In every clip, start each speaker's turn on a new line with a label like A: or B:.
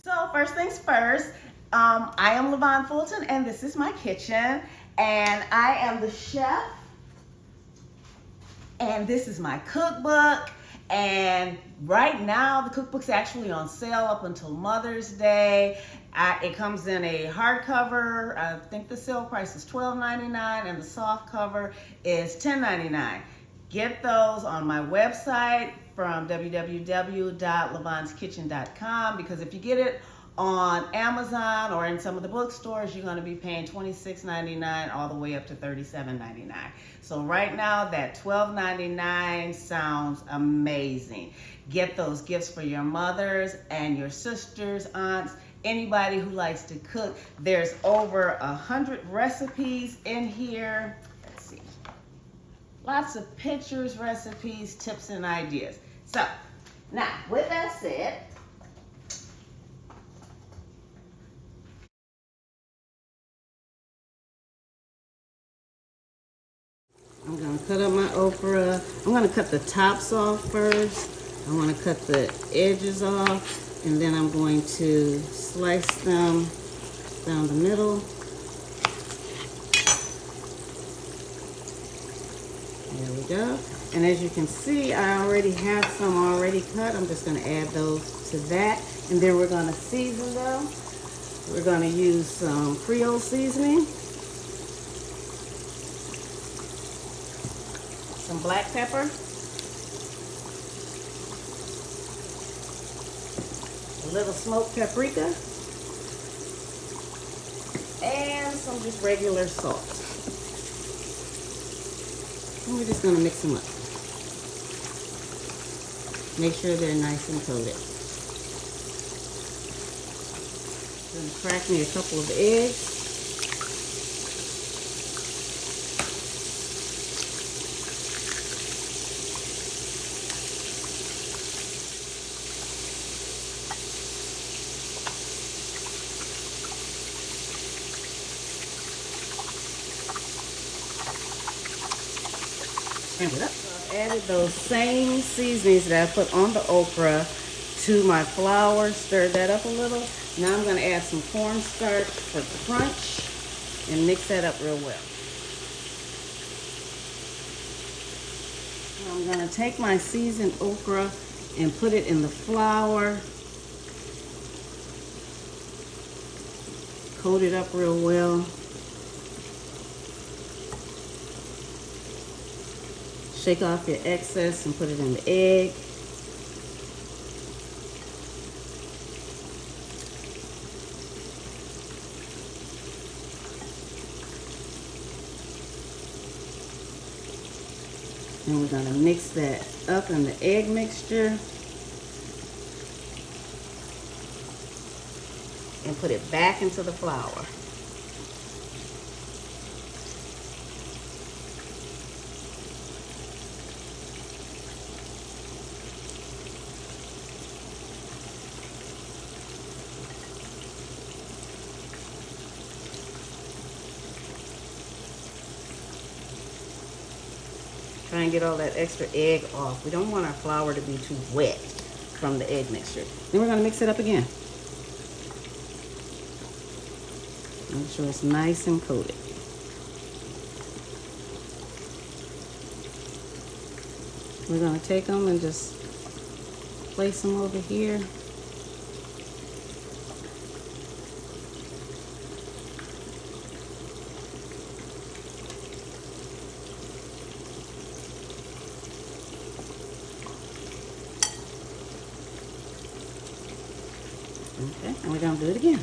A: So first things first, I am Lavonne Fulton and this is my kitchen and I am the chef and this is my cookbook. And right now the cookbook's actually on sale up until Mother's Day. It comes in a hardcover. I think the sale price is $12.99 and the soft cover is $10.99. Get those on my website from www.lavonskitchen.com, because if you get it on Amazon or in some of the bookstores, you're going to be paying $26.99 all the way up to $37.99. So right now that $12.99 sounds amazing. Get those gifts for your mothers and your sisters, aunts, anybody who likes to cook. There's over 100 recipes in here. Let's see. Lots of pictures, recipes, tips, and ideas. So, now, with that said, I'm going to cut up my okra. I'm going to cut the tops off first. I want to cut the edges off, and then I'm going to slice them down the middle. There we go. And as you can see, I already have some already cut. I'm just going to add those to that. And then we're going to season them. We're going to use some Creole seasoning, some black pepper, a little smoked paprika, and some just regular salt. And we're just going to mix them up. Make sure they're nice and coated. I'm going to crack me a couple of eggs. Scramble it up. I've added those same seasonings that I put on the okra to my flour. Stir that up a little. Now I'm going to add some cornstarch for crunch and mix that up real well. Now I'm going to take my seasoned okra and put it in the flour. Coat it up real well. Shake off your excess and put it in the egg. And we're going to mix that up in the egg mixture and put it back into the flour. Try and get all that extra egg off. We don't want our flour to be too wet from the egg mixture. Then we're going to mix it up again. Make sure it's nice and coated. We're going to take them and just place them over here. Okay, and we're going to do it again.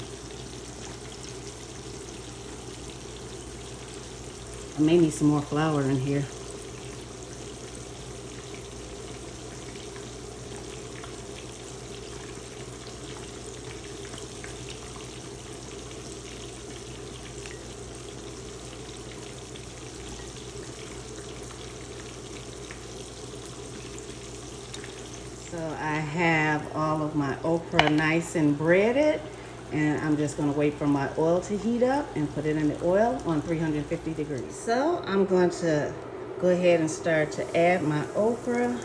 A: I may need some more flour in here. So I have all of my okra nice and breaded, and I'm just going to wait for my oil to heat up and put it in the oil on 350 degrees. So I'm going to go ahead and start to add my okra.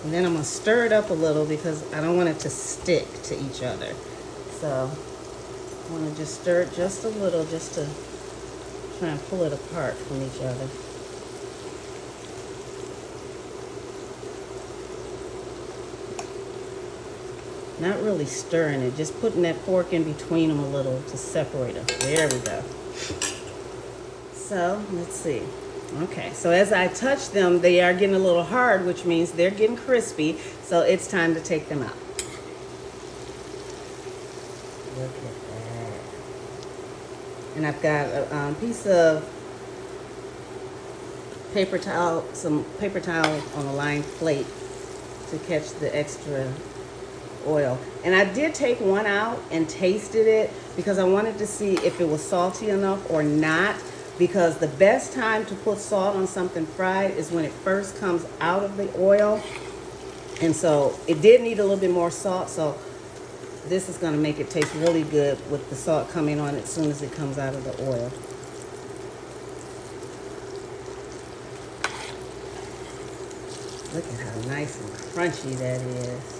A: And then I'm gonna stir it up a little because I don't want it to stick to each other. So I wanna just stir it just a little just to try and pull it apart from each other. Not really stirring it, just putting that fork in between them a little to separate them. There we go. So, let's see. Okay, so as I touch them, they are getting a little hard, which means they're getting crispy. So it's time to take them out. Look at that. And I've got a piece of paper towel, some paper towel on a lined plate to catch the extra oil. And I did take one out and tasted it because I wanted to see if it was salty enough or not, because the best time to put salt on something fried is when it first comes out of the oil. And so it did need a little bit more salt, so this is going to make it taste really good with the salt coming on as soon as it comes out of the oil. Look at how nice and crunchy that is.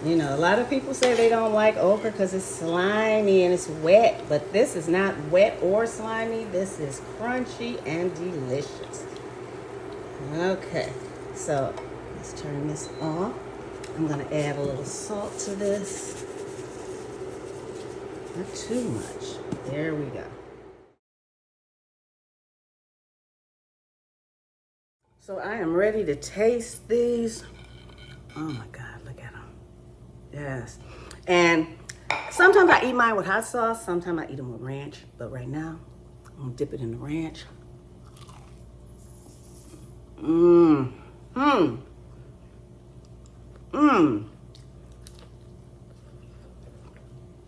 A: You know, a lot of people say they don't like okra because it's slimy and it's wet, but this is not wet or slimy. This is crunchy and delicious. Okay, so let's turn this off. I'm gonna add a little salt to this. Not too much. There we go. So I am ready to taste these. Oh my God, look at them. Yes. And sometimes I eat mine with hot sauce. Sometimes I eat them with ranch. But right now, I'm going to dip it in the ranch. Mmm. Mmm. Mmm.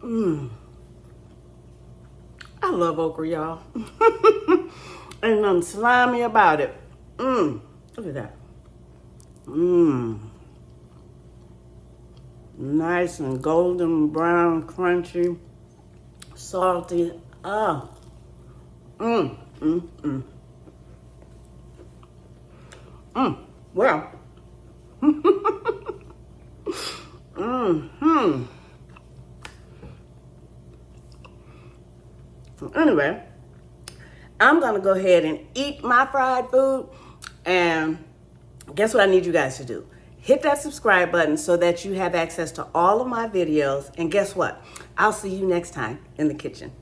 A: Mmm. I love okra, y'all. Ain't nothing slimy about it. Mmm. Look at that. Mmm. Nice and golden brown, crunchy, salty. Oh. Mmm. Mmm. Mmm. Mmm. Well. Mm-hmm. So anyway, I'm gonna go ahead and eat my fried food, and guess what I need you guys to do? Hit that subscribe button so that you have access to all of my videos, and guess what? I'll see you next time in the kitchen.